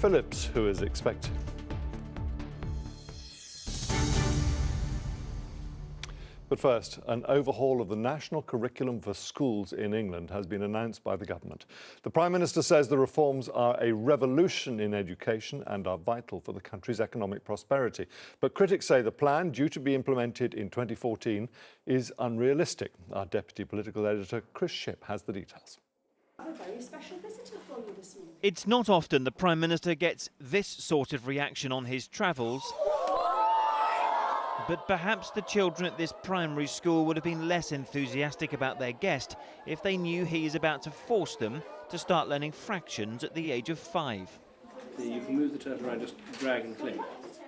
Phillips, who is expected. But first, an overhaul of the national curriculum for schools in England has been announced by the government. The Prime Minister says the reforms are a revolution in education and are vital for the country's economic prosperity. But critics say the plan, due to be implemented in 2014, is unrealistic. Our Deputy Political Editor, Chris Shipp, has the details. A very special visitor for you this morning. It's not often the Prime Minister gets this sort of reaction on his travels. But perhaps the children at this primary school would have been less enthusiastic about their guest if they knew he is about to force them to start learning fractions at the age of 5. You can move the turtle around, just drag and click.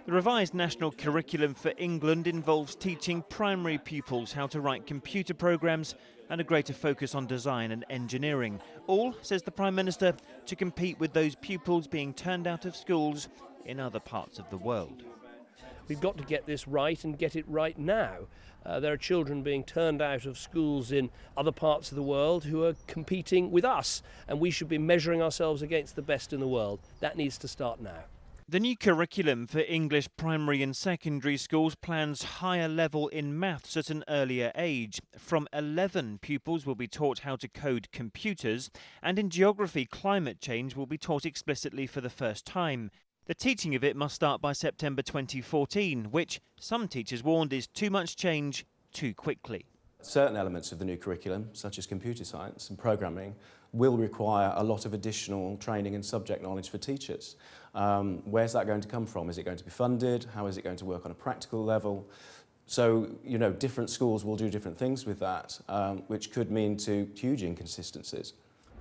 The revised national curriculum for England involves teaching primary pupils how to write computer programmes and a greater focus on design and engineering. All, says the Prime Minister, to compete with those pupils being turned out of schools in other parts of the world. We've got to get this right and get it right now. There are children being turned out of schools in other parts of the world who are competing with us, and we should be measuring ourselves against the best in the world. That needs to start now. The new curriculum for English primary and secondary schools plans higher level in maths at an earlier age. From 11, pupils will be taught how to code computers, and in geography, climate change will be taught explicitly for the first time. The teaching of it must start by September 2014, which some teachers warned is too much change too quickly. Certain elements of the new curriculum, such as computer science and programming, will require a lot of additional training and subject knowledge for teachers. Where's that going to come from? Is it going to be funded? How is it going to work on a practical level? So, you know, different schools will do different things with that, which could mean to huge inconsistencies.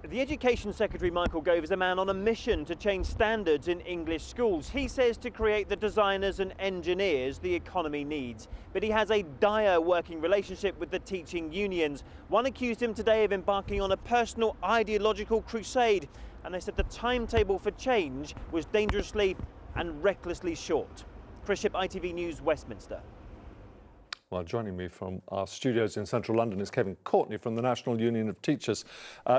The Education Secretary, Michael Gove, is a man on a mission to change standards in English schools. He says to create the designers and engineers the economy needs. But he has a dire working relationship with the teaching unions. One accused him today of embarking on a personal ideological crusade. And they said the timetable for change was dangerously and recklessly short. Chris Shipp, ITV News, Westminster. Well, joining me from our studios in central London is Kevin Courtney from the National Union of Teachers.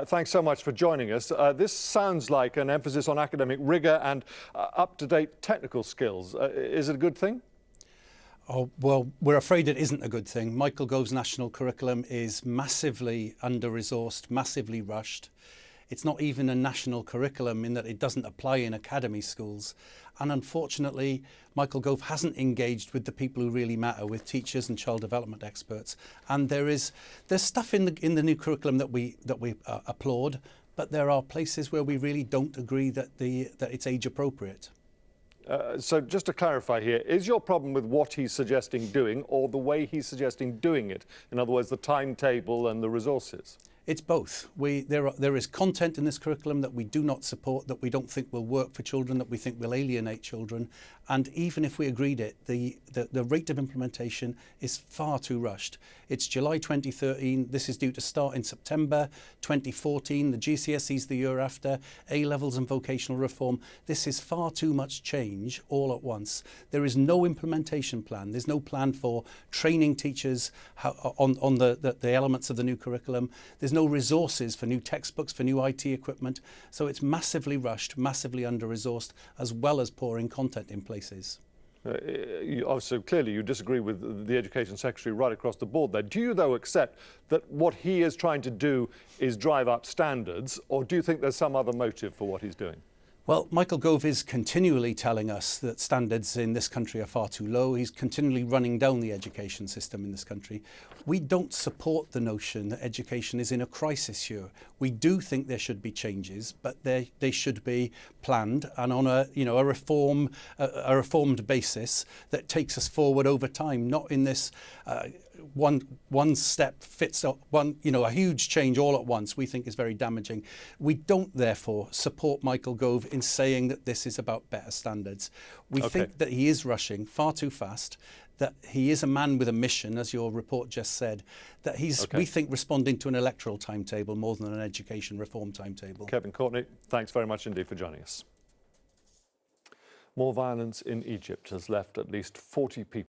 Thanks so much for joining us. This sounds like an emphasis on academic rigour and up-to-date technical skills. Is it a good thing? Oh, well, we're afraid it isn't a good thing. Michael Gove's national curriculum is massively under-resourced, massively rushed. It's not even a national curriculum in that it doesn't apply in academy schools. And unfortunately, Michael Gove hasn't engaged with the people who really matter, with teachers and child development experts. And there's stuff in the new curriculum that we applaud, but there are places where we really don't agree that it's age appropriate. So just to clarify here, is your problem with what he's suggesting doing or the way he's suggesting doing it? In other words, the timetable and the resources? It's both. There is content in this curriculum that we do not support, that we don't think will work for children, that we think will alienate children. And even if we agreed it, the rate of implementation is far too rushed. It's July 2013. This is due to start in September 2014. The GCSEs the year after, A-levels and vocational reform. This is far too much change all at once. There is no implementation plan. There's no plan for training teachers on the elements of the new curriculum. There's no resources for new textbooks, for new IT equipment. So it's massively rushed, massively under-resourced, as well as pouring content in places. Also, clearly you disagree with the Education Secretary right across the board there. Do you, though, accept that what he is trying to do is drive up standards, or do you think there's some other motive for what he's doing? Well, Michael Gove is continually telling us that standards in this country are far too low. He's continually running down the education system in this country. We don't support the notion that education is in a crisis here. We do think there should be changes, but they should be planned and on a reformed basis that takes us forward over time, not in this one step fits one, a huge change all at once. We think is very damaging. We don't therefore support Michael Gove in saying that this is about better standards. We think that he is rushing far too fast, that he is a man with a mission, as your report just said, that he's, we think, responding to an electoral timetable more than an education reform timetable. Kevin Courtney, thanks very much indeed for joining us. More violence in Egypt has left at least 40 people